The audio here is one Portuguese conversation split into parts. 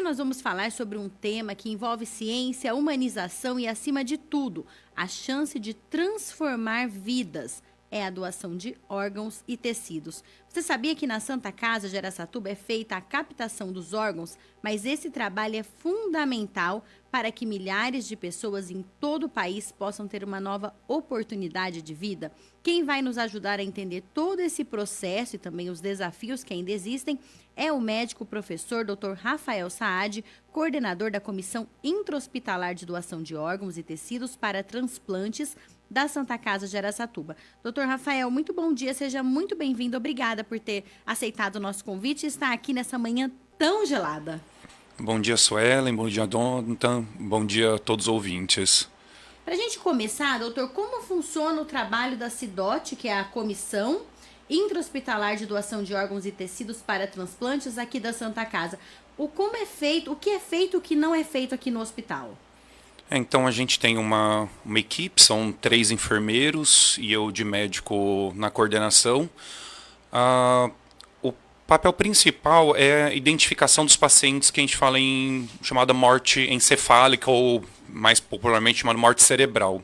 Nós vamos falar sobre um tema que envolve ciência, humanização e, acima de tudo, a chance de transformar vidas. É a doação de órgãos e tecidos. Você sabia que na Santa Casa de Araçatuba é feita a captação dos órgãos, mas esse trabalho é fundamental para que milhares de pessoas em todo o país possam ter uma nova oportunidade de vida? Quem vai nos ajudar a entender todo esse processo e também os desafios que ainda existem é o médico professor Dr. Rafael Saad, coordenador da Comissão Intra-Hospitalar de Doação de Órgãos e Tecidos para Transplantes da Santa Casa de Araçatuba. Doutor Rafael, muito bom dia, seja muito bem-vindo. Obrigada por ter aceitado o nosso convite e estar aqui nessa manhã tão gelada. Bom dia, Suelen, bom dia, Dontan, bom dia a todos os ouvintes. Para a gente começar, doutor, como funciona o trabalho da CIDOT, que é a Comissão Intra-Hospitalar de Doação de Órgãos e Tecidos para Transplantes aqui da Santa Casa? Como é feito, o que é feito e o que não é feito aqui no hospital? Então a gente tem uma equipe, são 3 enfermeiros e eu de médico na coordenação. O papel principal é a identificação dos pacientes que a gente fala em chamada morte encefálica ou mais popularmente chamada morte cerebral.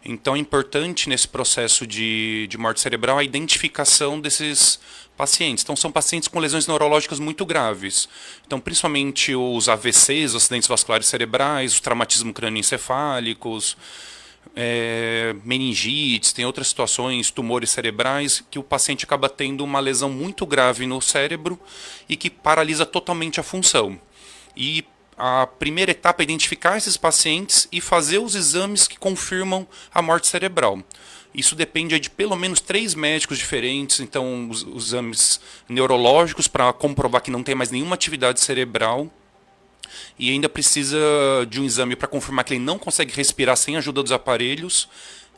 Então é importante nesse processo de morte cerebral a identificação desses pacientes. Então são pacientes com lesões neurológicas muito graves. Então principalmente os AVCs, os acidentes vasculares cerebrais, os traumatismos crânioencefálicos, meningites, tem outras situações, tumores cerebrais, que o paciente acaba tendo uma lesão muito grave no cérebro e que paralisa totalmente a função. E a primeira etapa é identificar esses pacientes e fazer os exames que confirmam a morte cerebral. Isso depende de pelo menos 3 médicos diferentes, então os exames neurológicos para comprovar que não tem mais nenhuma atividade cerebral, e ainda precisa de um exame para confirmar que ele não consegue respirar sem a ajuda dos aparelhos,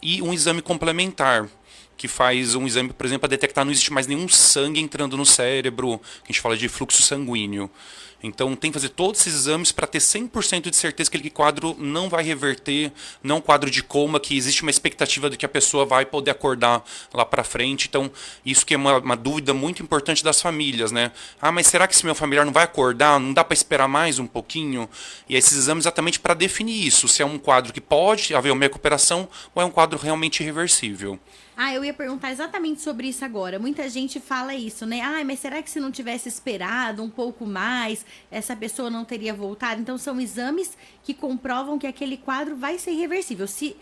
e um exame complementar, que faz um exame, por exemplo, para detectar que não existe mais nenhum sangue entrando no cérebro, que a gente fala de fluxo sanguíneo. Então tem que fazer todos esses exames para ter 100% de certeza que aquele quadro não vai reverter, não é um quadro de coma, que existe uma expectativa de que a pessoa vai poder acordar lá para frente. Então isso que é uma dúvida muito importante das famílias, né? Ah, mas será que esse meu familiar não vai acordar? Não dá para esperar mais um pouquinho? E esses exames exatamente para definir isso, se é um quadro que pode haver uma recuperação ou é um quadro realmente irreversível. Eu ia perguntar exatamente sobre isso agora. Muita gente fala isso, né? Mas será que se não tivesse esperado um pouco mais, essa pessoa não teria voltado? Então, são exames que comprovam que aquele quadro vai ser irreversível. Se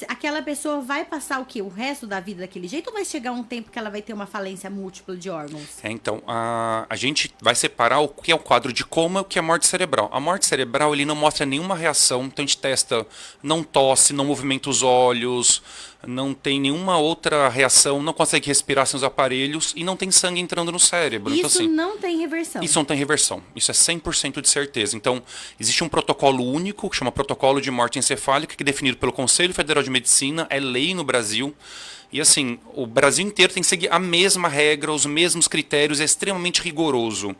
aquela pessoa vai passar o quê? O resto da vida daquele jeito ou vai chegar um tempo que ela vai ter uma falência múltipla de órgãos? Então, a gente vai separar o que é o quadro de coma e o que é a morte cerebral. A morte cerebral, ele não mostra nenhuma reação, então a gente testa, não tosse, não movimenta os olhos, não tem nenhuma outra reação, não consegue respirar sem os aparelhos e não tem sangue entrando no cérebro. Isso então, assim, não tem reversão. isso não tem reversão, isso é 100% de certeza. Então, existe um protocolo único, que chama Protocolo de Morte Encefálica, que é definido pelo Conselho Federal de Medicina, é lei no Brasil. E assim, o Brasil inteiro tem que seguir a mesma regra, os mesmos critérios, é extremamente rigoroso.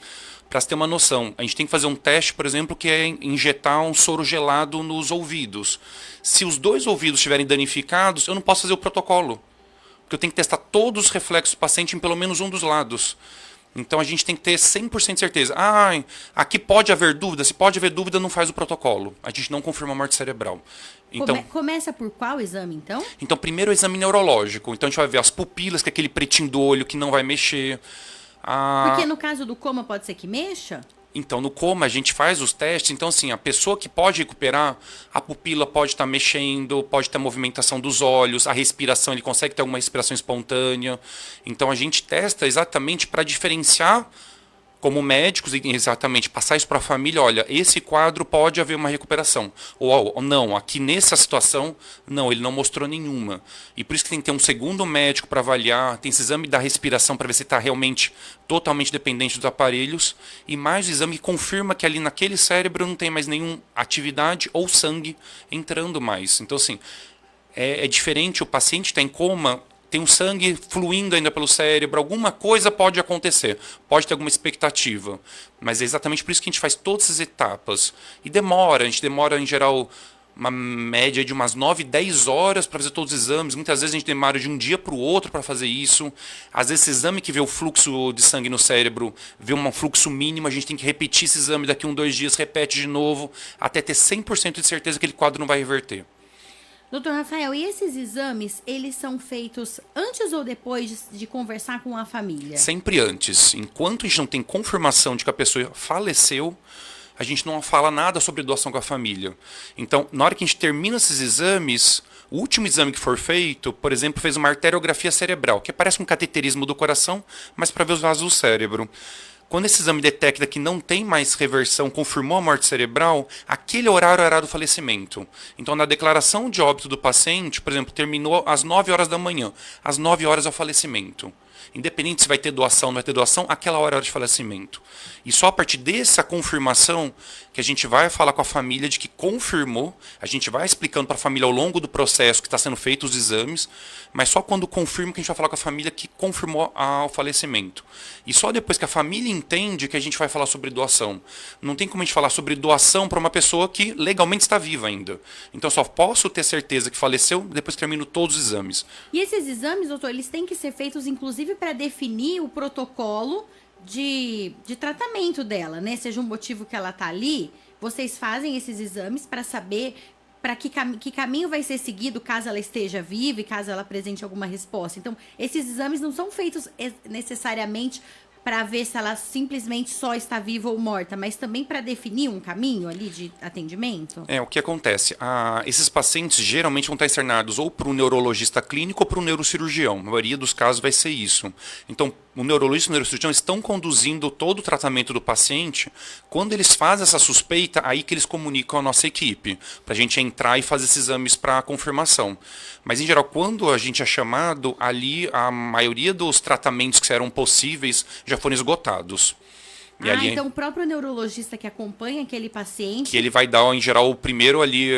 Para você ter uma noção, a gente tem que fazer um teste, por exemplo, que é injetar um soro gelado nos ouvidos. Se os 2 ouvidos estiverem danificados, eu não posso fazer o protocolo. Porque eu tenho que testar todos os reflexos do paciente em pelo menos um dos lados. Então a gente tem que ter 100% de certeza. Aqui pode haver dúvida. Se pode haver dúvida, não faz o protocolo. A gente não confirma a morte cerebral. Então, Começa por qual exame, então? então, primeiro o exame neurológico. Então a gente vai ver as pupilas, que é aquele pretinho do olho que não vai mexer. Porque no caso do coma pode ser que mexa? Então, no coma, a gente faz os testes. Então, assim, a pessoa que pode recuperar, a pupila pode estar mexendo, pode ter movimentação dos olhos, a respiração, ele consegue ter alguma respiração espontânea. Então, a gente testa exatamente para diferenciar, como médicos, e exatamente passar isso para a família, olha, esse quadro pode haver uma recuperação. Ou não, aqui nessa situação, não, ele não mostrou nenhuma. E por isso que tem que ter um segundo médico para avaliar, tem esse exame da respiração para ver se está realmente totalmente dependente dos aparelhos, e mais o exame que confirma que ali naquele cérebro não tem mais nenhuma atividade ou sangue entrando mais. Então, assim, é diferente, o paciente está em coma, tem um sangue fluindo ainda pelo cérebro, alguma coisa pode acontecer, pode ter alguma expectativa, mas é exatamente por isso que a gente faz todas essas etapas. E demora, a gente demora em geral uma média de umas 9, 10 horas para fazer todos os exames. Muitas vezes a gente demora de um dia para o outro para fazer isso. Às vezes esse exame que vê o fluxo de sangue no cérebro, vê um fluxo mínimo, a gente tem que repetir esse exame daqui 1, 2 dias, repete de novo, até ter 100% de certeza que aquele quadro não vai reverter. Doutor Rafael, e esses exames, eles são feitos antes ou depois de conversar com a família? Sempre antes. Enquanto a gente não tem confirmação de que a pessoa faleceu, a gente não fala nada sobre doação com a família. Então, na hora que a gente termina esses exames, o último exame que for feito, por exemplo, fez uma arteriografia cerebral, que parece um cateterismo do coração, mas para ver os vasos do cérebro. Quando esse exame detecta que não tem mais reversão, confirmou a morte cerebral, aquele horário é o horário do falecimento. Então, na declaração de óbito do paciente, por exemplo, terminou às 9 horas da manhã. Às 9 horas é o falecimento. Independente se vai ter doação ou não vai ter doação, aquela hora é a hora de falecimento. E só a partir dessa confirmação que a gente vai falar com a família de que confirmou, a gente vai explicando para a família ao longo do processo que está sendo feito os exames, mas só quando confirma que a gente vai falar com a família que confirmou o falecimento. E só depois que a família entende que a gente vai falar sobre doação. Não tem como a gente falar sobre doação para uma pessoa que legalmente está viva ainda. Então eu só posso ter certeza que faleceu depois que termino todos os exames. E esses exames, doutor, eles têm que ser feitos inclusive para definir o protocolo de tratamento dela, né? Seja um motivo que ela tá ali, vocês fazem esses exames para saber para que caminho vai ser seguido caso ela esteja viva e caso ela apresente alguma resposta. Então, esses exames não são feitos necessariamente para ver se ela simplesmente só está viva ou morta, mas também para definir um caminho ali de atendimento? O que acontece? Esses pacientes geralmente vão estar externados ou para o neurologista clínico ou para o neurocirurgião. Na maioria dos casos vai ser isso. Então, o neurologista e o neurocirurgião estão conduzindo todo o tratamento do paciente. Quando eles fazem essa suspeita, aí que eles comunicam a nossa equipe, para a gente entrar e fazer esses exames para confirmação. Mas, em geral, quando a gente é chamado, ali a maioria dos tratamentos que eram possíveis já foram esgotados. E ali, então o próprio neurologista que acompanha aquele paciente... Que ele vai dar, em geral, o primeiro ali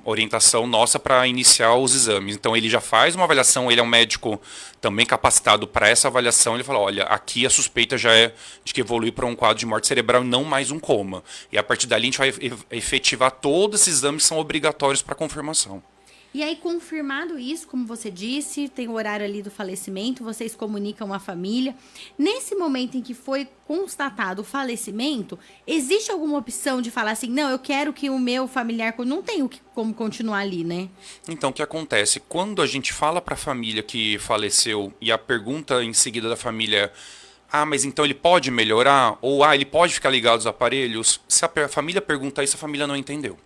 orientação nossa para iniciar os exames. Então ele já faz uma avaliação, ele é um médico também capacitado para essa avaliação. Ele fala, olha, aqui a suspeita já é de que evolui para um quadro de morte cerebral e não mais um coma. E a partir dali a gente vai efetivar todos esses exames que são obrigatórios para confirmação. E aí, confirmado isso, como você disse, tem o horário ali do falecimento, vocês comunicam a família. Nesse momento em que foi constatado o falecimento, existe alguma opção de falar assim, não, eu quero que o meu familiar... Não tem como continuar ali, né? Então, o que acontece? Quando a gente fala para a família que faleceu e a pergunta em seguida da família é, mas então ele pode melhorar? Ou, ele pode ficar ligado aos aparelhos? Se a família pergunta isso, a família não entendeu.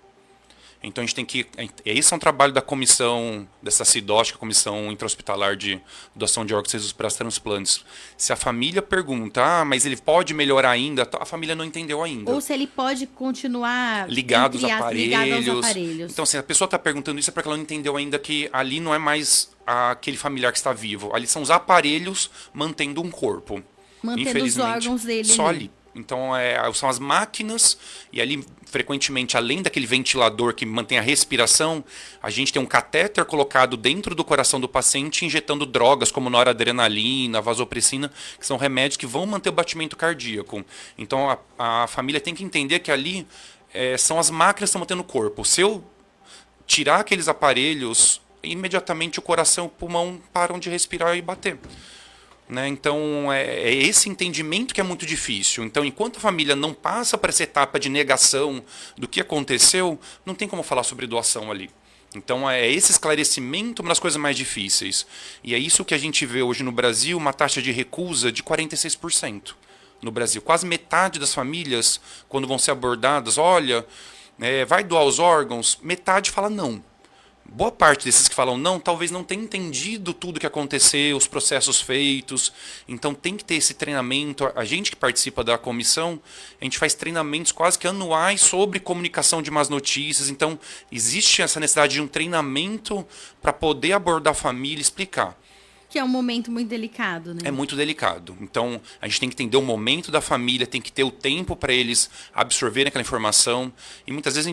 Então a gente tem que... Esse é um trabalho da comissão, dessa CIDOT, a Comissão Intra-Hospitalar de Doação de Órgãos e Tecidos para Transplantes. Se a família pergunta, mas ele pode melhorar ainda, a família não entendeu ainda. Ou se ele pode continuar ligado aos aparelhos. aparelhos. Então, se a pessoa está perguntando isso, é porque ela não entendeu ainda que ali não é mais aquele familiar que está vivo. Ali são os aparelhos mantendo um corpo. Mantendo os órgãos dele. Só ali. Então, são as máquinas, e ali, frequentemente, além daquele ventilador que mantém a respiração, a gente tem um catéter colocado dentro do coração do paciente, injetando drogas como noradrenalina, vasopressina, que são remédios que vão manter o batimento cardíaco. Então, a família tem que entender que ali são as máquinas que estão mantendo o corpo. Se eu tirar aqueles aparelhos, imediatamente o coração e o pulmão param de respirar e bater. Né? Então, é esse entendimento que é muito difícil. Então, enquanto a família não passa para essa etapa de negação do que aconteceu, não tem como falar sobre doação ali. Então, esse esclarecimento uma das coisas mais difíceis. E é isso que a gente vê hoje no Brasil, uma taxa de recusa de 46%. No Brasil, quase metade das famílias, quando vão ser abordadas, olha, vai doar os órgãos, metade fala não. Boa parte desses que falam não, talvez não tenha entendido tudo o que aconteceu, os processos feitos. Então tem que ter esse treinamento. A gente que participa da comissão, a gente faz treinamentos quase que anuais sobre comunicação de más notícias. Então existe essa necessidade de um treinamento para poder abordar a família e explicar. Que é um momento muito delicado, né? É muito delicado. Então, a gente tem que entender o momento da família, tem que ter o tempo para eles absorverem aquela informação. E muitas vezes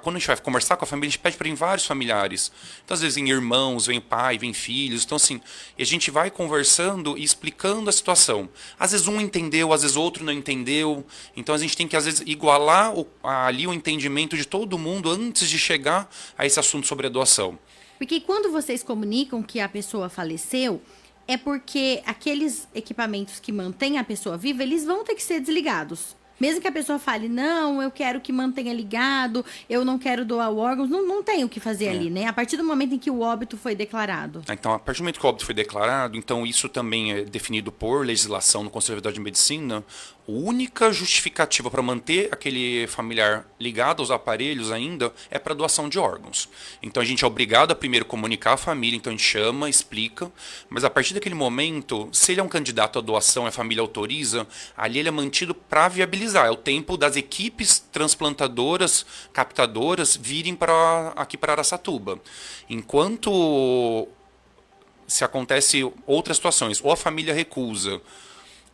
quando a gente vai conversar com a família, a gente pede para ir em vários familiares. Então, às vezes, vem irmãos, vem pai, vem filhos. Então, assim, a gente vai conversando e explicando a situação. Às vezes um entendeu, às vezes outro não entendeu. Então, a gente tem que, às vezes, igualar ali o entendimento de todo mundo antes de chegar a esse assunto sobre a doação. Porque quando vocês comunicam que a pessoa faleceu, é porque aqueles equipamentos que mantêm a pessoa viva, eles vão ter que ser desligados. Mesmo que a pessoa fale, não, eu quero que mantenha ligado, eu não quero doar o órgão, não tem o que fazer ali, né? A partir do momento em que o óbito foi declarado. Então, a partir do momento que o óbito foi declarado, então isso também é definido por legislação no Conselho Federal de Medicina. A única justificativa para manter aquele familiar ligado aos aparelhos ainda é para doação de órgãos. Então a gente é obrigado a primeiro comunicar a família, então a gente chama, explica, mas a partir daquele momento, se ele é um candidato à doação e a família autoriza, ali ele é mantido para viabilizar. É o tempo das equipes transplantadoras, captadoras, virem aqui para Araçatuba. Enquanto se acontece outras situações, ou a família recusa,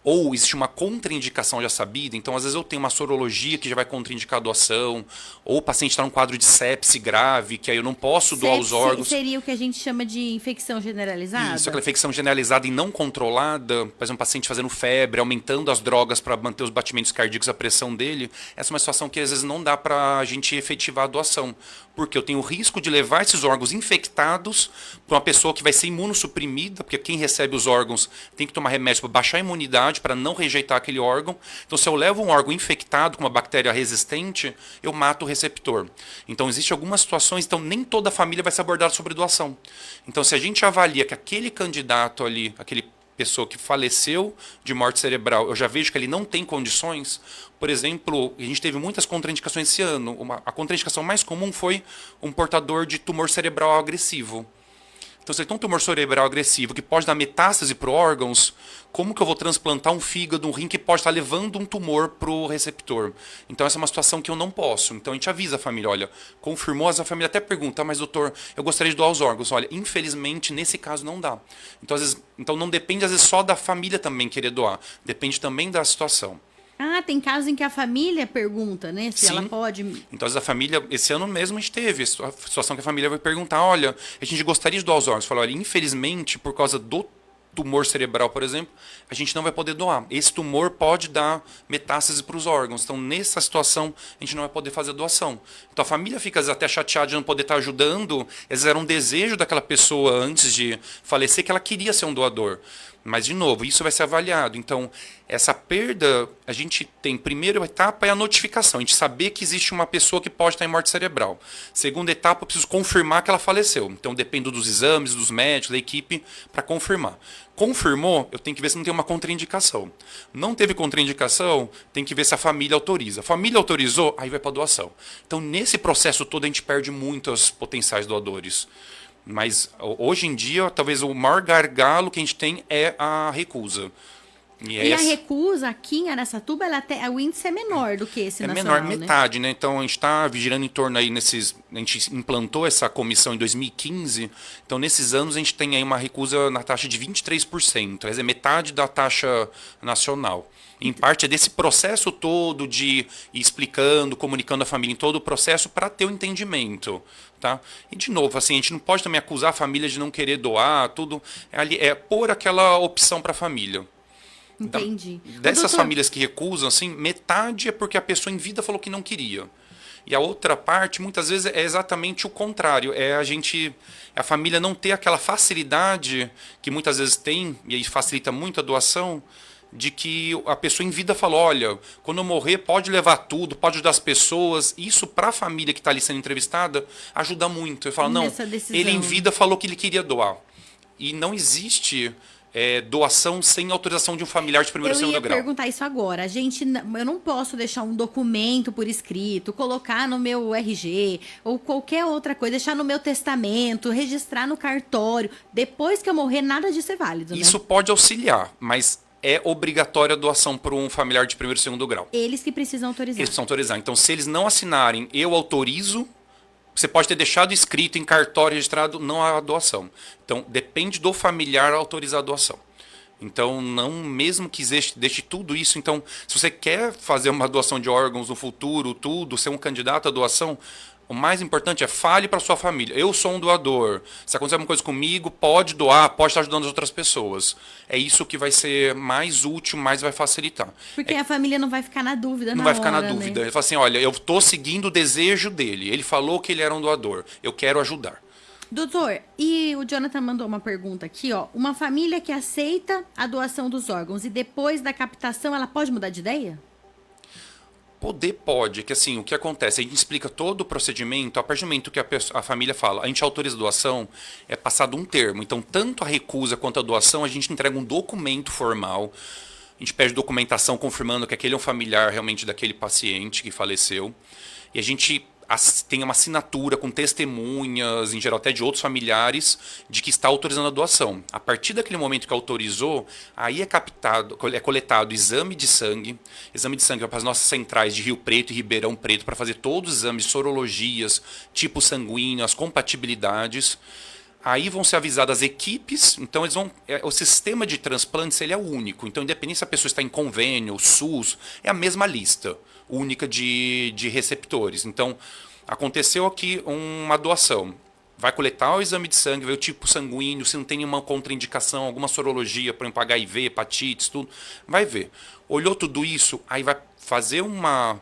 ou existe uma contraindicação já sabida, então às vezes eu tenho uma sorologia que já vai contraindicar a doação, ou o paciente está num quadro de sepse grave, que aí eu não posso doar os órgãos. Seria o que a gente chama de infecção generalizada? Isso, aquela infecção generalizada e não controlada, por exemplo, um paciente fazendo febre, aumentando as drogas para manter os batimentos cardíacos, a pressão dele, essa é uma situação que às vezes não dá para a gente efetivar a doação, porque eu tenho o risco de levar esses órgãos infectados para uma pessoa que vai ser imunossuprimida, porque quem recebe os órgãos tem que tomar remédio para baixar a imunidade, para não rejeitar aquele órgão. Então, se eu levo um órgão infectado com uma bactéria resistente, eu mato o receptor. Então, existem algumas situações, então nem toda a família vai ser abordada sobre doação. Então, se a gente avalia que aquele candidato ali, aquele pessoa que faleceu de morte cerebral, eu já vejo que ele não tem condições. Por exemplo, a gente teve muitas contraindicações esse ano. A contraindicação mais comum foi um portador de tumor cerebral agressivo. Então, se ele tem um tumor cerebral agressivo que pode dar metástase para órgãos, como que eu vou transplantar um fígado, um rim que pode estar levando um tumor para o receptor? Então, essa é uma situação que eu não posso. Então, a gente avisa a família, olha, confirmou, a família até pergunta, mas doutor, eu gostaria de doar os órgãos. Olha, infelizmente, nesse caso não dá. Então, às vezes, não depende, às vezes, só da família também querer doar. Depende também da situação. Ah, tem casos em que a família pergunta, né? Se Sim. ela pode. Então, a família, esse ano mesmo a gente teve a situação que a família vai perguntar, olha, a gente gostaria de doar os órgãos. Fala, olha, infelizmente, por causa do tumor cerebral, por exemplo, a gente não vai poder doar. Esse tumor pode dar metástase para os órgãos. Então, nessa situação, a gente não vai poder fazer a doação. Então, a família fica às vezes, até chateada de não poder estar ajudando. Às vezes era um desejo daquela pessoa antes de falecer que ela queria ser um doador. Mas, de novo, isso vai ser avaliado. Então, essa perda, a gente tem, primeira etapa é a notificação, a gente saber que existe uma pessoa que pode estar em morte cerebral. Segunda etapa, eu preciso confirmar que ela faleceu. Então, dependo dos exames, dos médicos, da equipe, para confirmar. Confirmou, eu tenho que ver se não tem uma contraindicação. Não teve contraindicação, tem que ver se a família autoriza. A família autorizou, aí vai para doação. Então, nesse processo todo, a gente perde muitos potenciais doadores. Mas hoje em dia, talvez o maior gargalo que a gente tem é a recusa. E a recusa aqui em Araçatuba, o índice é menor do que esse nacional, menor, metade, né? Então a gente está girando em torno aí a gente implantou essa comissão em 2015, então nesses anos a gente tem aí uma recusa na taxa de 23%, quer dizer, metade da taxa nacional. Em parte é desse processo todo de ir explicando, comunicando a família em todo o processo para ter o entendimento. Tá? E de novo, assim, a gente não pode também acusar a família de não querer doar, tudo. É pôr aquela opção para a família. Entendi. Dessas famílias que recusam, assim, metade é porque a pessoa em vida falou que não queria. E a outra parte, muitas vezes, é exatamente o contrário. É a família não ter aquela facilidade que muitas vezes tem, e aí facilita muito a doação, de que a pessoa em vida falou, olha, quando eu morrer pode levar tudo, pode ajudar as pessoas. Isso para a família que está ali sendo entrevistada ajuda muito. Eu falo, não, ele em vida falou que ele queria doar. E não existe doação sem autorização de um familiar de primeiro ou segundo grau. Eu ia perguntar isso agora. Eu não posso deixar um documento por escrito, colocar no meu RG ou qualquer outra coisa, deixar no meu testamento, registrar no cartório. Depois que eu morrer, nada disso é válido, né? Isso pode auxiliar, mas é obrigatória a doação por um familiar de primeiro e segundo grau. Eles que precisam autorizar. Eles precisam autorizar. Então, se eles não assinarem, eu autorizo, Você pode ter deixado escrito em cartório registrado não há doação. Então, depende do familiar autorizar a doação. Então, não, mesmo que deixe tudo isso, então, se você quer fazer uma doação de órgãos no futuro, tudo, ser um candidato à doação, o mais importante é fale para sua família. Eu sou um doador. Se acontecer alguma coisa comigo, pode doar, pode estar ajudando as outras pessoas. É isso que vai ser mais útil, mais vai facilitar. Porque a família não vai ficar na dúvida Não na vai ficar na hora, dúvida. né? Ele fala assim, olha, eu estou seguindo o desejo dele. Ele falou que ele era um doador. Eu quero ajudar. Doutor, e o Jonathan mandou uma pergunta aqui, ó. Uma família que aceita a doação dos órgãos e depois da captação, ela pode mudar de ideia? Poder pode, que assim, o que acontece? A gente explica todo o procedimento, a partir do momento que a família fala, a gente autoriza a doação, é passado um termo. Então, tanto a recusa quanto a doação, a gente entrega um documento formal, a gente pede documentação confirmando que aquele é um familiar realmente daquele paciente que faleceu, e a gente tem uma assinatura com testemunhas, em geral até de outros familiares, de que está autorizando a doação. A partir daquele momento que autorizou, aí é coletado exame de sangue vai para as nossas centrais de Rio Preto e Ribeirão Preto para fazer todos os exames, sorologias, tipo sanguíneo, as compatibilidades. Aí vão ser avisadas as equipes, então o sistema de transplantes ele é único, então independente se a pessoa está em convênio, SUS, é a mesma lista única de receptores. Então, aconteceu aqui uma doação, vai coletar o exame de sangue, ver o tipo sanguíneo, se não tem nenhuma contraindicação, alguma sorologia, por exemplo, HIV, hepatites, tudo, vai ver. Olhou tudo isso, aí vai fazer uma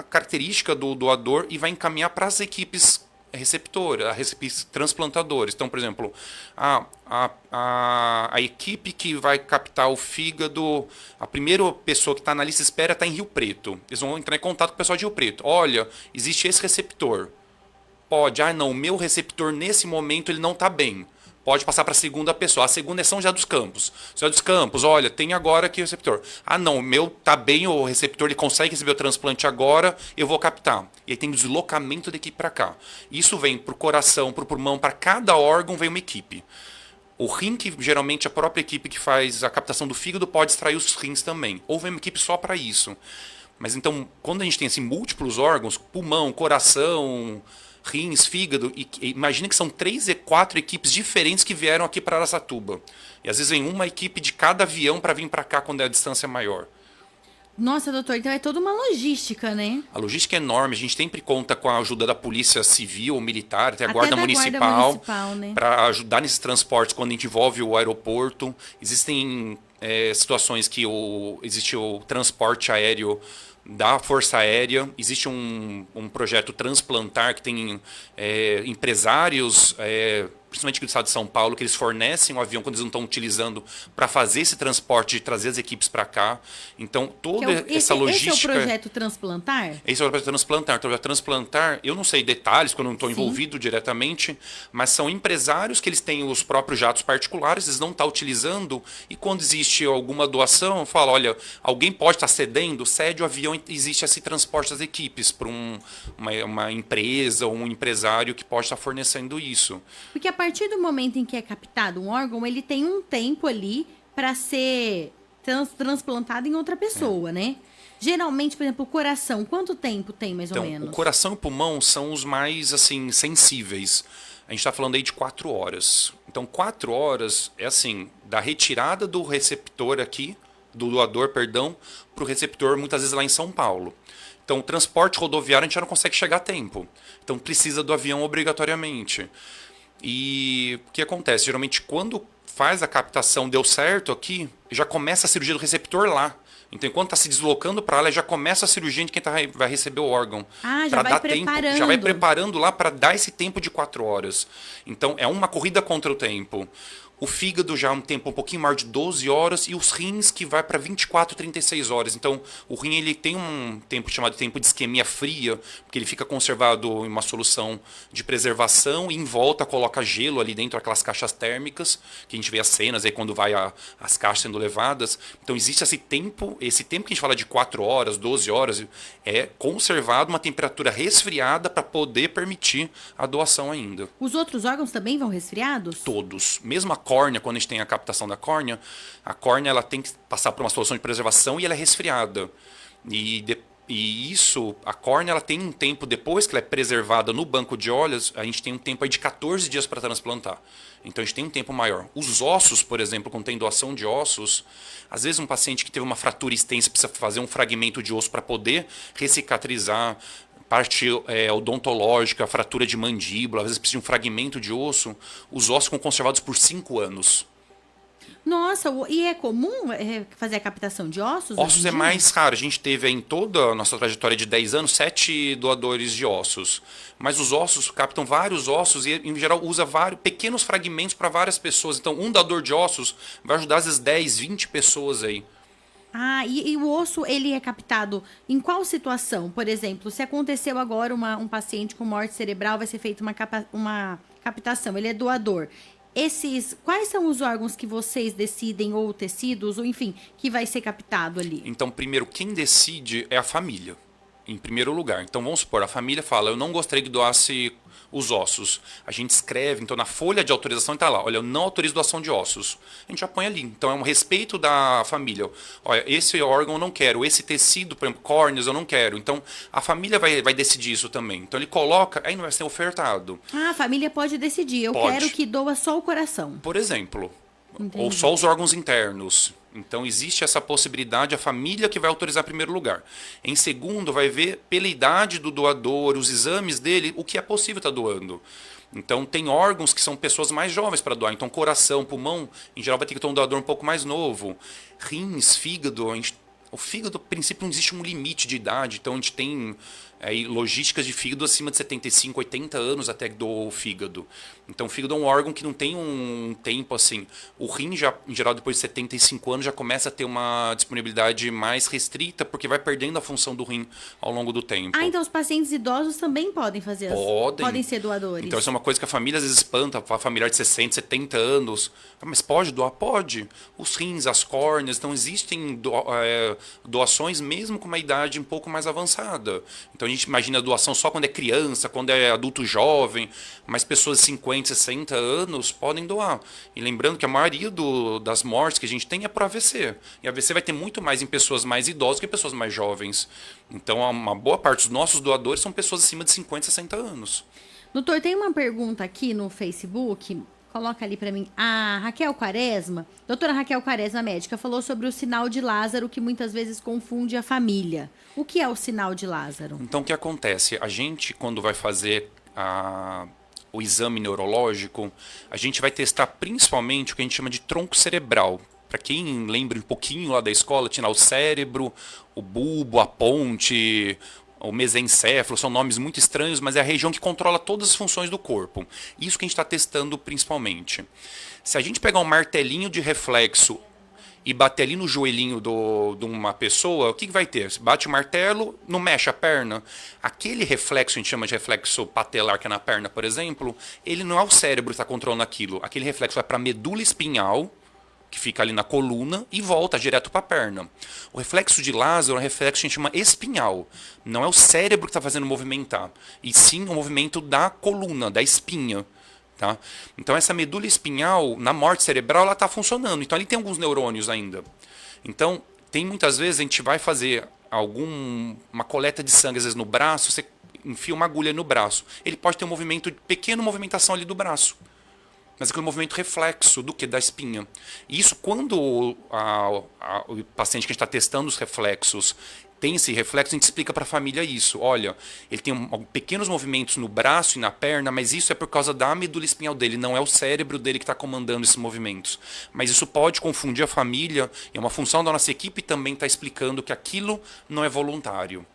característica do doador e vai encaminhar para as equipes receptora, receptores transplantadores. Então, por exemplo, a equipe que vai captar o fígado, a primeira pessoa que está na lista de espera está em Rio Preto. Eles vão entrar em contato com o pessoal de Rio Preto. Olha, existe esse receptor. Pode, não, o meu receptor nesse momento ele não está bem. Pode passar para a segunda pessoa. A segunda é São José dos Campos. São José dos Campos, olha, tem agora aqui o receptor. Não, o meu tá bem, o receptor ele consegue receber o transplante agora, eu vou captar. E aí tem deslocamento da equipe para cá. Isso vem para o coração, para o pulmão, para cada órgão vem uma equipe. O rim, que geralmente a própria equipe que faz a captação do fígado, pode extrair os rins também. Ou vem uma equipe só para isso. Mas então, quando a gente tem assim, múltiplos órgãos, pulmão, coração, rins, fígado, e imagina que são 3 e 4 equipes diferentes que vieram aqui para Araçatuba. E às vezes vem uma equipe de cada avião para vir para cá quando é a distância maior. Nossa, doutor, então é toda uma logística, né? A logística é enorme, a gente sempre conta com a ajuda da polícia civil ou militar, até a Até guarda da municipal, né? para ajudar nesses transportes quando a gente envolve o aeroporto. Existem situações que existe o transporte aéreo da Força Aérea, existe um projeto Transplantar que tem empresários, principalmente do estado de São Paulo, que eles fornecem o avião quando eles não estão utilizando para fazer esse transporte, de trazer as equipes para cá. Então, toda essa logística... Esse é o projeto Transplantar? Esse é o projeto Transplantar. Então, o projeto Transplantar, eu não sei detalhes, porque eu não estou envolvido diretamente, mas são empresários que eles têm os próprios jatos particulares, eles não estão utilizando, e quando existe alguma doação, fala, olha, alguém pode estar cedendo, cede o avião, existe esse transporte das equipes para uma empresa ou um empresário que pode estar fornecendo isso. Porque a partir do momento em que é captado um órgão, ele tem um tempo ali para ser transplantado em outra pessoa, né? Geralmente, por exemplo, o coração, quanto tempo tem mais ou menos? O coração e o pulmão são os mais assim sensíveis. A gente está falando aí de 4 horas. Então, 4 horas é assim, da retirada do receptor aqui, do doador, perdão, para o receptor, muitas vezes lá em São Paulo. Então, o transporte rodoviário a gente já não consegue chegar a tempo. Então, precisa do avião obrigatoriamente. E o que acontece? Geralmente, quando faz a captação, deu certo aqui, já começa a cirurgia do receptor lá. Então, enquanto está se deslocando para lá, já começa a cirurgia de quem vai receber o órgão. Já vai preparando. Tempo, já vai preparando lá para dar esse tempo de 4 horas. Então, é uma corrida contra o tempo. O fígado já é um tempo um pouquinho maior de 12 horas e os rins que vai para 24, 36 horas. Então, o rim ele tem um tempo chamado de tempo de isquemia fria, porque ele fica conservado em uma solução de preservação e em volta coloca gelo ali dentro, aquelas caixas térmicas, que a gente vê as cenas aí quando vai as caixas sendo levadas. Então, existe esse tempo que a gente fala de 4 horas, 12 horas, é conservado uma temperatura resfriada para poder permitir a doação ainda. Os outros órgãos também vão resfriados? Todos. Mesmo a córnea, quando a gente tem a captação da córnea, a córnea ela tem que passar por uma solução de preservação e ela é resfriada. E E isso, a córnea, ela tem um tempo, depois que ela é preservada no banco de olhos, a gente tem um tempo aí de 14 dias para transplantar. Então a gente tem um tempo maior. Os ossos, por exemplo, quando tem doação de ossos, às vezes um paciente que teve uma fratura extensa precisa fazer um fragmento de osso para poder recicatrizar, parte odontológica, fratura de mandíbula, às vezes precisa de um fragmento de osso, os ossos ficam conservados por 5 anos. Nossa, e é comum fazer a captação de ossos? Ossos hoje em é dia? mais raro. A gente teve em toda a nossa trajetória de 10 anos 7 doadores de ossos. Mas os ossos captam vários ossos e, em geral, usa vários pequenos fragmentos para várias pessoas. Então, um doador de ossos vai ajudar às vezes 10, 20 pessoas aí. Ah, e o osso, ele é captado em qual situação? Por exemplo, se aconteceu agora um paciente com morte cerebral, vai ser feita uma captação, ele é doador. Quais são os órgãos que vocês decidem, ou tecidos, ou enfim, que vai ser captado ali? Então, primeiro, quem decide é a família, em primeiro lugar. Então, vamos supor, a família fala, eu não gostaria que doasse os ossos. A gente escreve, então, na folha de autorização está lá, olha, eu não autorizo doação de ossos. A gente já põe ali. Então, é um respeito da família. Olha, esse órgão eu não quero, esse tecido, por exemplo, córneas, eu não quero. Então, a família vai decidir isso também. Então, ele coloca, aí não vai ser ofertado. Ah, a família pode decidir, eu Pode. quero que doa só o coração. Por exemplo, Entendi. ou só os órgãos internos. Então existe essa possibilidade, a família que vai autorizar em primeiro lugar. Em segundo, vai ver pela idade do doador, os exames dele, o que é possível estar doando. Então tem órgãos que são pessoas mais jovens para doar. Então coração, pulmão, em geral vai ter que ter um doador um pouco mais novo. Rins, fígado, o fígado, a princípio, não existe um limite de idade. Então a gente tem logísticas de fígado acima de 75, 80 anos até que doa o fígado. Então o fígado é um órgão que não tem um tempo assim. O rim, já, em geral, depois de 75 anos, já começa a ter uma disponibilidade mais restrita, porque vai perdendo a função do rim ao longo do tempo. Ah, então os pacientes idosos também podem fazer podem ser doadores. Então, essa é uma coisa que a família às vezes espanta, a familiar de 60, 70 anos. Ah, mas pode doar? Pode. Os rins, as córneas, então existem doações mesmo com uma idade um pouco mais avançada. Então, a gente imagina a doação só quando é criança, quando é adulto jovem, mas pessoas de 50, 60 anos podem doar. E lembrando que a maioria das mortes que a gente tem é por AVC. E AVC vai ter muito mais em pessoas mais idosas que em pessoas mais jovens. Então, uma boa parte dos nossos doadores são pessoas acima de 50, 60 anos. Doutor, tem uma pergunta aqui no Facebook. Coloca ali pra mim. A Raquel Quaresma, doutora Raquel Quaresma, médica, falou sobre o sinal de Lázaro, que muitas vezes confunde a família. O que é o sinal de Lázaro? Então, o que acontece? A gente, quando vai fazer o exame neurológico, a gente vai testar principalmente o que a gente chama de tronco cerebral. Para quem lembra um pouquinho lá da escola, tinha lá o cérebro, o bulbo, a ponte, o mesencéfalo, são nomes muito estranhos, mas é a região que controla todas as funções do corpo. Isso que a gente está testando principalmente. Se a gente pegar um martelinho de reflexo e bater ali no joelhinho de uma pessoa, o que vai ter? Bate o martelo, não mexe a perna. Aquele reflexo, a gente chama de reflexo patelar, que é na perna, por exemplo, ele não é o cérebro que está controlando aquilo. Aquele reflexo vai para a medula espinhal, que fica ali na coluna, e volta direto para a perna. O reflexo de Lázaro é um reflexo que a gente chama espinhal. Não é o cérebro que está fazendo movimentar, e sim o movimento da coluna, da espinha. Tá? Então essa medula espinhal, na morte cerebral, ela está funcionando. Então ali tem alguns neurônios ainda. Então, tem muitas vezes a gente vai fazer uma coleta de sangue, às vezes no braço, você enfia uma agulha no braço. Ele pode ter um movimento, pequena movimentação ali do braço. Mas aquele movimento reflexo do que? Da espinha. E isso, quando o paciente que a gente está testando os reflexos tem esse reflexo, a gente explica para a família isso. Olha, ele tem pequenos movimentos no braço e na perna, mas isso é por causa da medula espinhal dele, não é o cérebro dele que está comandando esses movimentos. Mas isso pode confundir a família, e é uma função da nossa equipe também estar explicando que aquilo não é voluntário.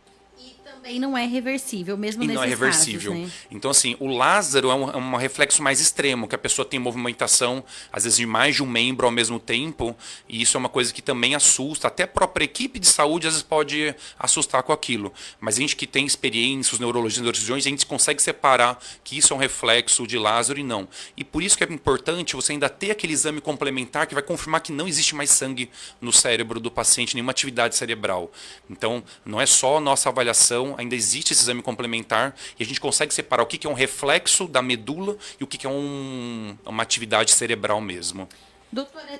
E não é reversível, mesmo nesses não é reversível. casos, né? Então, assim, o Lázaro é um reflexo mais extremo, que a pessoa tem movimentação, às vezes, de mais de um membro ao mesmo tempo, e isso é uma coisa que também assusta. Até a própria equipe de saúde, às vezes, pode assustar com aquilo. Mas a gente que tem experiência, os neurologistas e neurocirurgiões, a gente consegue separar que isso é um reflexo de Lázaro e não. E por isso que é importante você ainda ter aquele exame complementar que vai confirmar que não existe mais sangue no cérebro do paciente, nenhuma atividade cerebral. Então, não é só a nossa avaliação, ainda existe esse exame complementar e a gente consegue separar o que é um reflexo da medula e o que é uma atividade cerebral mesmo.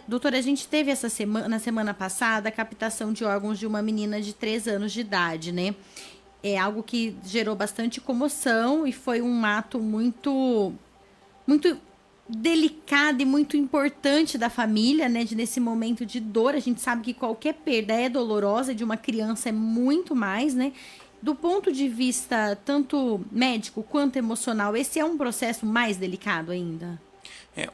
Doutora, a gente teve na semana passada a captação de órgãos de uma menina de 3 anos de idade, né? É algo que gerou bastante comoção e foi um ato muito delicado e muito importante da família, né? Nesse momento de dor, a gente sabe que qualquer perda é dolorosa, de uma criança é muito mais, né? Do ponto de vista tanto médico quanto emocional, esse é um processo mais delicado ainda?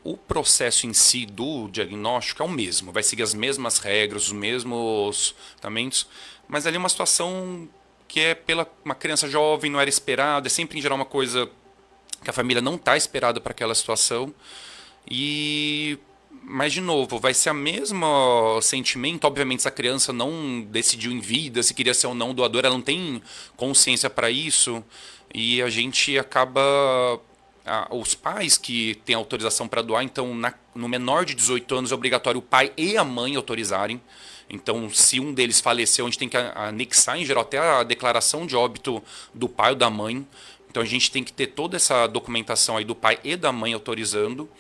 O processo em si do diagnóstico é o mesmo, vai seguir as mesmas regras, os mesmos tratamentos, mas ali é uma situação que é pela uma criança jovem, não era esperada, é sempre em geral uma coisa que a família não está esperada para aquela situação. Mas de novo, vai ser a mesma sentimento. Obviamente, se a criança não decidiu em vida se queria ser ou não doadora, ela não tem consciência para isso. E a gente acaba. Os pais que têm autorização para doar, então no menor de 18 anos é obrigatório o pai e a mãe autorizarem. Então, se um deles faleceu, a gente tem que anexar, em geral, até a declaração de óbito do pai ou da mãe. Então, a gente tem que ter toda essa documentação aí do pai e da mãe autorizando.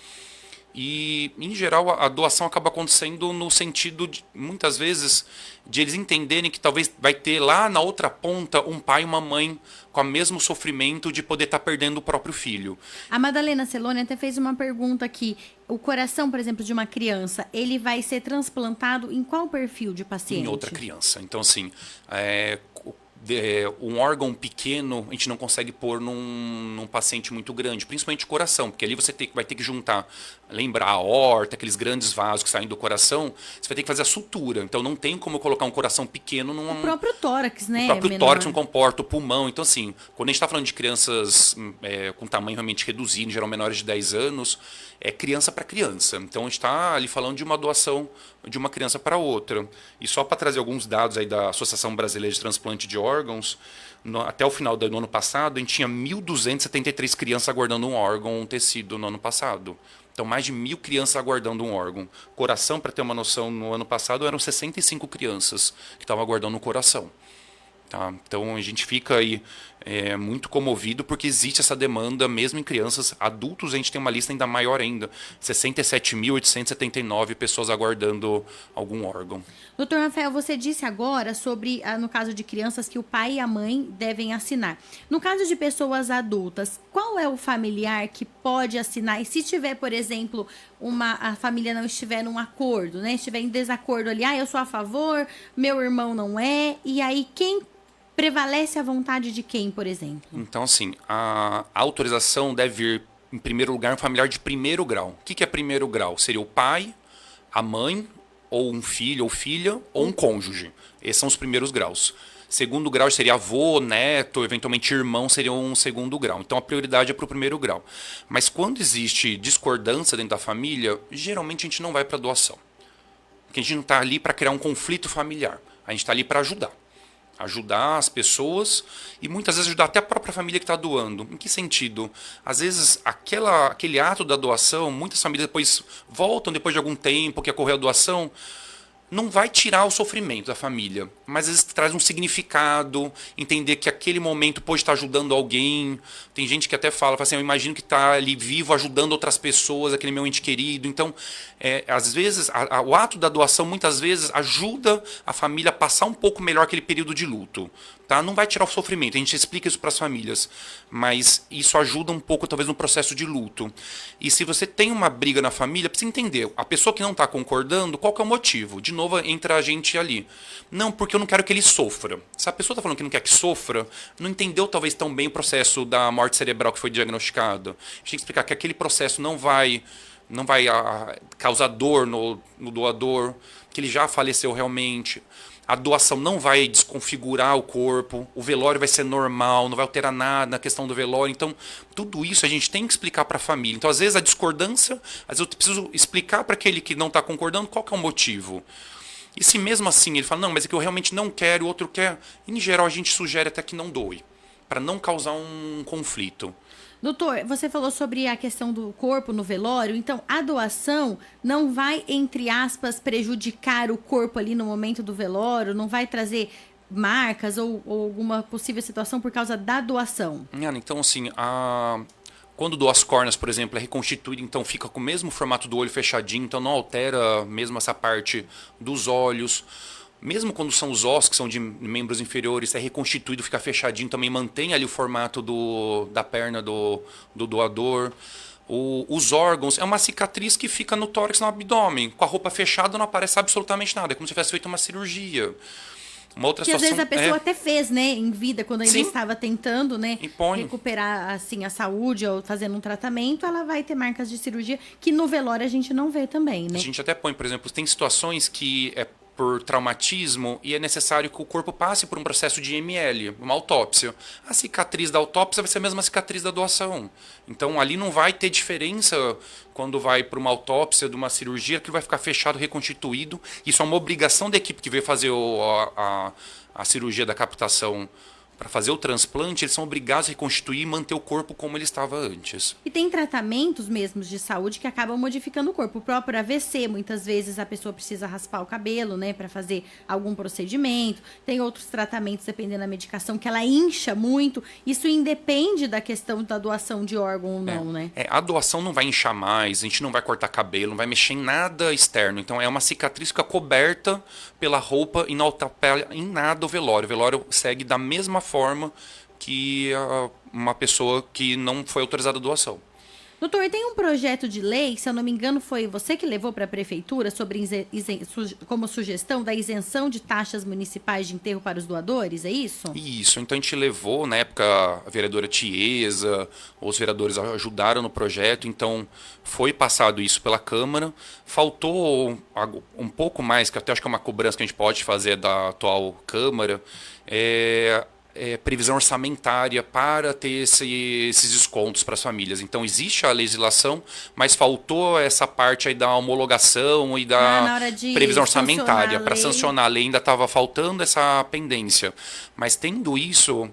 E, em geral, a doação acaba acontecendo no sentido, muitas vezes, de eles entenderem que talvez vai ter lá na outra ponta um pai e uma mãe com o mesmo sofrimento de poder estar perdendo o próprio filho. A Madalena Celone até fez uma pergunta aqui. O coração, por exemplo, de uma criança, ele vai ser transplantado em qual perfil de paciente? Em outra criança. Então, assim, um órgão pequeno a gente não consegue pôr num paciente muito grande, principalmente o coração, porque ali você vai ter que juntar, lembra a aorta, aqueles grandes vasos que saem do coração, você vai ter que fazer a sutura. Então não tem como eu colocar um coração pequeno num... O próprio tórax, né? O próprio tórax não comporta o pulmão. Então, assim, quando a gente está falando de crianças com tamanho realmente reduzido, em geral menores de 10 anos, é criança para criança. Então a gente está ali falando de uma doação de uma criança para outra. E só para trazer alguns dados aí da Associação Brasileira de Transplante de Órgãos, até o final do ano passado, a gente tinha 1.273 crianças aguardando um órgão, um tecido no ano passado. Então, mais de 1.000 crianças aguardando um órgão. Coração, para ter uma noção, no ano passado eram 65 crianças que estavam aguardando um coração. Tá? Então, a gente fica aí muito comovido porque existe essa demanda mesmo em crianças. Adultos, a gente tem uma lista ainda maior ainda. 67.879 pessoas aguardando algum órgão. Doutor Rafael, você disse agora sobre, no caso de crianças, que o pai e a mãe devem assinar. No caso de pessoas adultas, qual é o familiar que pode assinar? E se tiver, por exemplo, a família não estiver num acordo, né? Estiver em desacordo ali, eu sou a favor, meu irmão não é, e aí quem prevalece a vontade de quem, por exemplo? Então, assim, a autorização deve vir, em primeiro lugar, um familiar de primeiro grau. O que é primeiro grau? Seria o pai, a mãe, ou um filho ou filha, ou um cônjuge. Esses são os primeiros graus. Segundo grau seria avô, neto, eventualmente irmão seria um segundo grau. Então a prioridade é para o primeiro grau. Mas quando existe discordância dentro da família, geralmente a gente não vai para doação. Porque a gente não está ali para criar um conflito familiar. A gente está ali para ajudar. Ajudar as pessoas e muitas vezes ajudar até a própria família que está doando. Em que sentido? Às vezes aquele ato da doação, muitas famílias depois voltam depois de algum tempo que ocorreu a doação, não vai tirar o sofrimento da família, mas às vezes traz um significado, entender que aquele momento pode estar ajudando alguém. Tem gente que até fala assim, eu imagino que está ali vivo ajudando outras pessoas, aquele meu ente querido. Então, às vezes, o ato da doação muitas vezes ajuda a família a passar um pouco melhor aquele período de luto. Tá? Não vai tirar o sofrimento, a gente explica isso para as famílias, mas isso ajuda um pouco talvez no processo de luto. E se você tem uma briga na família, precisa entender, a pessoa que não está concordando, qual que é o motivo? De novo, entra a gente ali. Não, porque eu não quero que ele sofra. Se a pessoa está falando que não quer que sofra, não entendeu talvez tão bem o processo da morte cerebral que foi diagnosticado. A gente tem que explicar que aquele processo não vai causar dor no doador, que ele já faleceu realmente. A doação não vai desconfigurar o corpo, o velório vai ser normal, não vai alterar nada na questão do velório. Então, tudo isso a gente tem que explicar para a família. Então, às vezes, a discordância, às vezes eu preciso explicar para aquele que não está concordando qual que é o motivo. E se mesmo assim ele fala, não, mas é que eu realmente não quero, o outro quer, em geral a gente sugere até que não doe, para não causar um conflito. Doutor, você falou sobre a questão do corpo no velório, então a doação não vai, entre aspas, prejudicar o corpo ali no momento do velório, não vai trazer marcas ou alguma possível situação por causa da doação? Então, assim, Quando duas córneas, por exemplo, é reconstituído, então fica com o mesmo formato do olho fechadinho, então não altera mesmo essa parte dos olhos. Mesmo quando são os ossos, que são de membros inferiores, é reconstituído, fica fechadinho, também mantém ali o formato da perna do doador. Os órgãos, é uma cicatriz que fica no tórax, no abdômen. Com a roupa fechada não aparece absolutamente nada, é como se tivesse feito uma cirurgia. Uma outra Que às situação vezes a pessoa até fez, né, em vida, quando ainda Sim. estava tentando, né, Impõe. recuperar, assim, a saúde ou fazendo um tratamento, ela vai ter marcas de cirurgia que no velório a gente não vê também, A né? gente até põe, por exemplo, tem situações que é por traumatismo e é necessário que o corpo passe por um processo de IML, uma autópsia. A cicatriz da autópsia vai ser a mesma cicatriz da doação. Então ali não vai ter diferença quando vai para uma autópsia de uma cirurgia, que vai ficar fechado, reconstituído. Isso é uma obrigação da equipe que veio fazer a cirurgia da captação. Para fazer o transplante, eles são obrigados a reconstituir e manter o corpo como ele estava antes. E tem tratamentos mesmo de saúde que acabam modificando o corpo. O próprio AVC, muitas vezes a pessoa precisa raspar o cabelo, né, para fazer algum procedimento. Tem outros tratamentos, dependendo da medicação, que ela incha muito. Isso independe da questão da doação de órgão ou não, né? A doação não vai inchar mais, a gente não vai cortar cabelo, não vai mexer em nada externo. Então é uma cicatriz que fica coberta pela roupa e não atrapalha em nada o velório. O velório segue da mesma forma que uma pessoa que não foi autorizada a doação. Doutor, tem um projeto de lei, se eu não me engano, foi você que levou para a prefeitura sobre como sugestão da isenção de taxas municipais de enterro para os doadores, é isso? Isso, então a gente levou, na época, a vereadora Tiesa, os vereadores ajudaram no projeto, então foi passado isso pela Câmara. Faltou um pouco mais, que até acho que é uma cobrança que a gente pode fazer da atual Câmara, previsão orçamentária para ter esses descontos para as famílias. Então existe a legislação, mas faltou essa parte aí da homologação e da previsão orçamentária. Para sancionar a lei ainda estava faltando essa pendência. Mas tendo isso,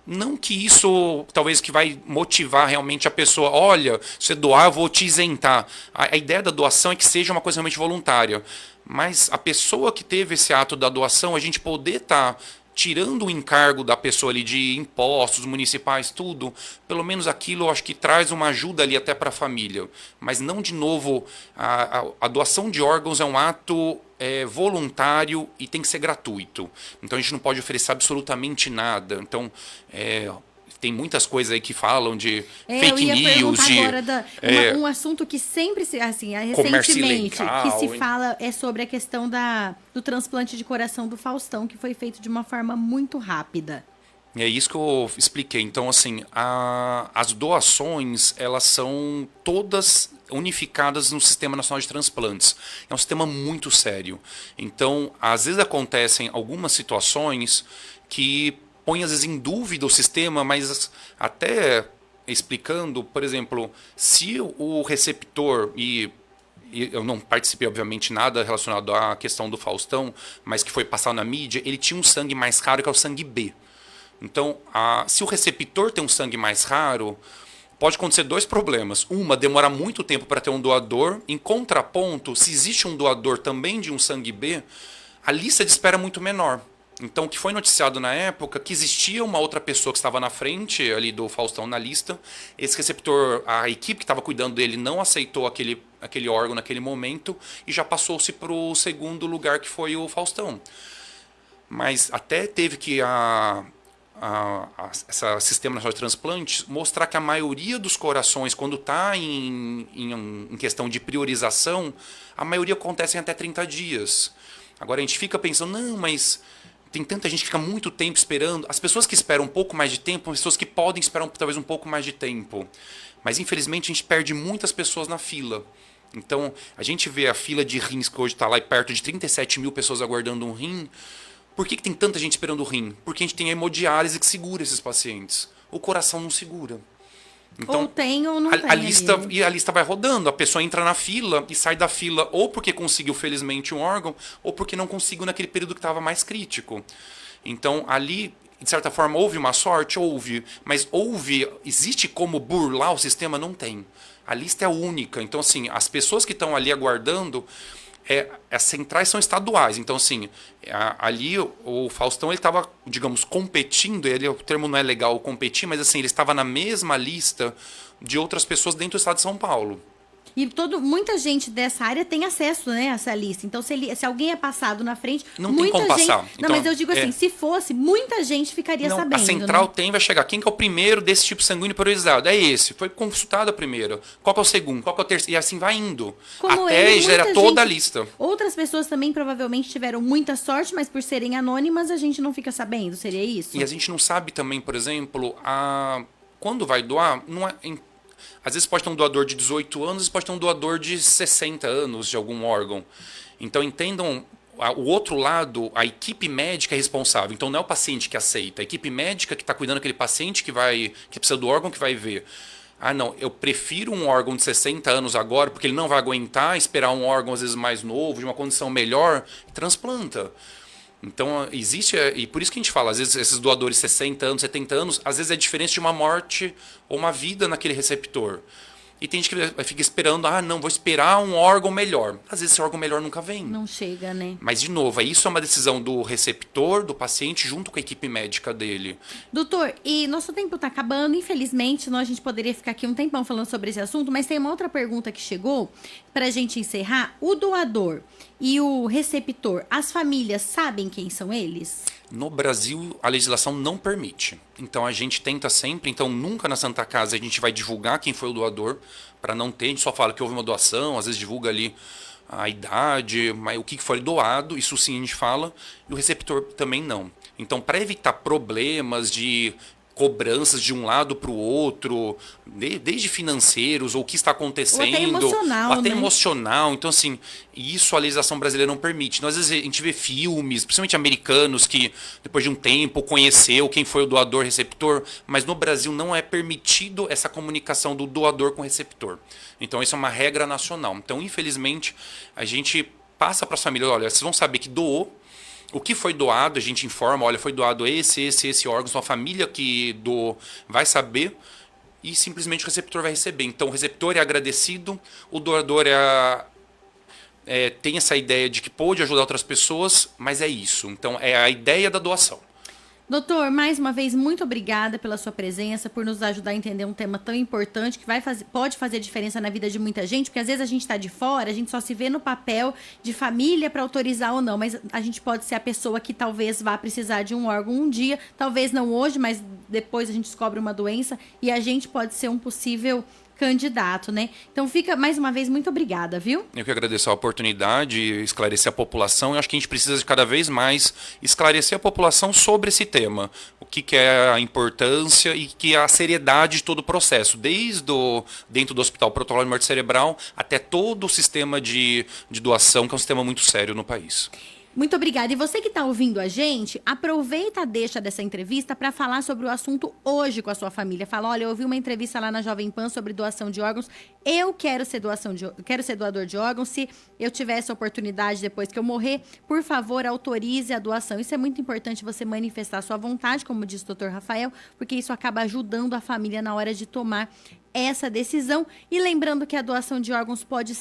não que isso talvez que vai motivar realmente a pessoa, olha, se você doar eu vou te isentar. A ideia da doação é que seja uma coisa realmente voluntária. Mas a pessoa que teve esse ato da doação, a gente poder estar tirando o encargo da pessoa ali de impostos municipais, tudo, pelo menos aquilo eu acho que traz uma ajuda ali até para a família. Mas não, de novo, a doação de órgãos é um ato voluntário e tem que ser gratuito. Então a gente não pode oferecer absolutamente nada. Então, tem muitas coisas aí que falam de fake news, de agora um assunto que sempre assim, recentemente que se fala é sobre a questão do transplante de coração do Faustão, que foi feito de uma forma muito rápida. É isso que eu expliquei. Então, assim, as doações, elas são todas unificadas no Sistema Nacional de Transplantes. É um sistema muito sério. Então, às vezes acontecem algumas situações que põe às vezes em dúvida o sistema, mas até explicando, por exemplo, se o receptor, e eu não participei obviamente nada relacionado à questão do Faustão, mas que foi passado na mídia, ele tinha um sangue mais raro que é o sangue B. Então, se o receptor tem um sangue mais raro, pode acontecer dois problemas. Uma, demora muito tempo para ter um doador. Em contraponto, se existe um doador também de um sangue B, a lista de espera é muito menor. Então, o que foi noticiado na época, que existia uma outra pessoa que estava na frente ali do Faustão na lista. Esse receptor, a equipe que estava cuidando dele não aceitou aquele órgão naquele momento e já passou-se para o segundo lugar, que foi o Faustão. Mas até teve que esse Sistema Nacional de Transplantes mostrar que a maioria dos corações, quando está em questão de priorização, a maioria acontece em até 30 dias. Agora a gente fica pensando, não, mas tem tanta gente que fica muito tempo esperando. As pessoas que esperam um pouco mais de tempo são pessoas que podem esperar talvez um pouco mais de tempo. Mas infelizmente a gente perde muitas pessoas na fila. Então a gente vê a fila de rins que hoje está lá perto de 37 mil pessoas aguardando um rim. Por que tem tanta gente esperando o rim? Porque a gente tem a hemodiálise que segura esses pacientes. O coração não segura. Então, ou tem ou não tem. A lista vai rodando. A pessoa entra na fila e sai da fila ou porque conseguiu felizmente um órgão ou porque não conseguiu naquele período que estava mais crítico. Então ali, de certa forma, houve uma sorte? Houve. Mas existe como burlar o sistema? Não tem. A lista é única. Então assim, as pessoas que estão ali aguardando, as centrais são estaduais, então assim, ali o Faustão ele estava, digamos, competindo, o termo não é legal competir, mas assim, ele estava na mesma lista de outras pessoas dentro do estado de São Paulo. E muita gente dessa área tem acesso, né, a essa lista. Então, se alguém é passado na frente, Não muita tem como gente... passar. Não, Então, mas eu digo assim, se fosse, muita gente ficaria não, sabendo. a central né? vai chegar. Quem que é o primeiro desse tipo sanguíneo priorizado? É esse. Foi consultado primeiro. Qual que é o segundo? Qual que é o terceiro? E assim vai indo. Como até ele, gera muita toda a gente- lista. Outras pessoas também provavelmente tiveram muita sorte, mas por serem anônimas, a gente não fica sabendo. Seria isso? E a gente não sabe também, por exemplo, quando vai doar, não é... Às vezes pode ter um doador de 18 anos, às vezes pode ter um doador de 60 anos de algum órgão. Então entendam, o outro lado, a equipe médica é responsável. Então não é o paciente que aceita, a equipe médica que está cuidando daquele paciente que precisa do órgão que vai ver. Ah, não, eu prefiro um órgão de 60 anos agora, porque ele não vai aguentar esperar um órgão às vezes mais novo, de uma condição melhor, e transplanta. Então, existe, e por isso que a gente fala, às vezes esses doadores 60 anos, 70 anos, às vezes é diferente de uma morte ou uma vida naquele receptor. E tem gente que fica esperando, não, vou esperar um órgão melhor. Às vezes esse órgão melhor nunca vem. Não chega, né? Mas, de novo, isso é uma decisão do receptor, do paciente, junto com a equipe médica dele. Doutor, e nosso tempo está acabando, infelizmente, senão a gente poderia ficar aqui um tempão falando sobre esse assunto, mas tem uma outra pergunta que chegou para a gente encerrar. O doador e o receptor, as famílias sabem quem são eles? No Brasil, a legislação não permite. Então, a gente tenta sempre, nunca na Santa Casa a gente vai divulgar quem foi o doador, para não ter, a gente só fala que houve uma doação, às vezes divulga ali a idade, mas o que foi doado, isso sim a gente fala, e o receptor também não. Então, para evitar problemas de cobranças de um lado para o outro, desde financeiros, ou o que está acontecendo, Ou até emocional, ou até né? emocional. Então, assim, isso a legislação brasileira não permite. Então, às vezes a gente vê filmes, principalmente americanos, que depois de um tempo conheceu quem foi o doador receptor, mas no Brasil não é permitido essa comunicação do doador com o receptor. Então, isso é uma regra nacional. Então, infelizmente, a gente passa para as famílias, olha, vocês vão saber que doou, o que foi doado, a gente informa, olha, foi doado esse órgão, sua família que doou vai saber e simplesmente o receptor vai receber. Então o receptor é agradecido, o doador tem essa ideia de que pode ajudar outras pessoas, mas é isso. Então é a ideia da doação. Doutor, mais uma vez, muito obrigada pela sua presença, por nos ajudar a entender um tema tão importante que pode fazer diferença na vida de muita gente, porque às vezes a gente está de fora, a gente só se vê no papel de família para autorizar ou não, mas a gente pode ser a pessoa que talvez vá precisar de um órgão um dia, talvez não hoje, mas depois a gente descobre uma doença e a gente pode ser um possível candidato, né? Então fica, mais uma vez, muito obrigada, viu? Eu que agradeço a oportunidade, esclarecer a população. Eu acho que a gente precisa de cada vez mais esclarecer a população sobre esse tema. O que é a importância e que é a seriedade de todo o processo. Dentro do Hospital Protocolo de Morte Cerebral até todo o sistema de doação, que é um sistema muito sério no país. Muito obrigada. E você que está ouvindo a gente, aproveita a deixa dessa entrevista para falar sobre o assunto hoje com a sua família. Fala, olha, eu ouvi uma entrevista lá na Jovem Pan sobre doação de órgãos. Eu quero ser doador de órgãos. Se eu tiver essa oportunidade depois que eu morrer, por favor, autorize a doação. Isso é muito importante, você manifestar a sua vontade, como disse o Dr. Rafael, porque isso acaba ajudando a família na hora de tomar essa decisão. E lembrando que a doação de órgãos pode ser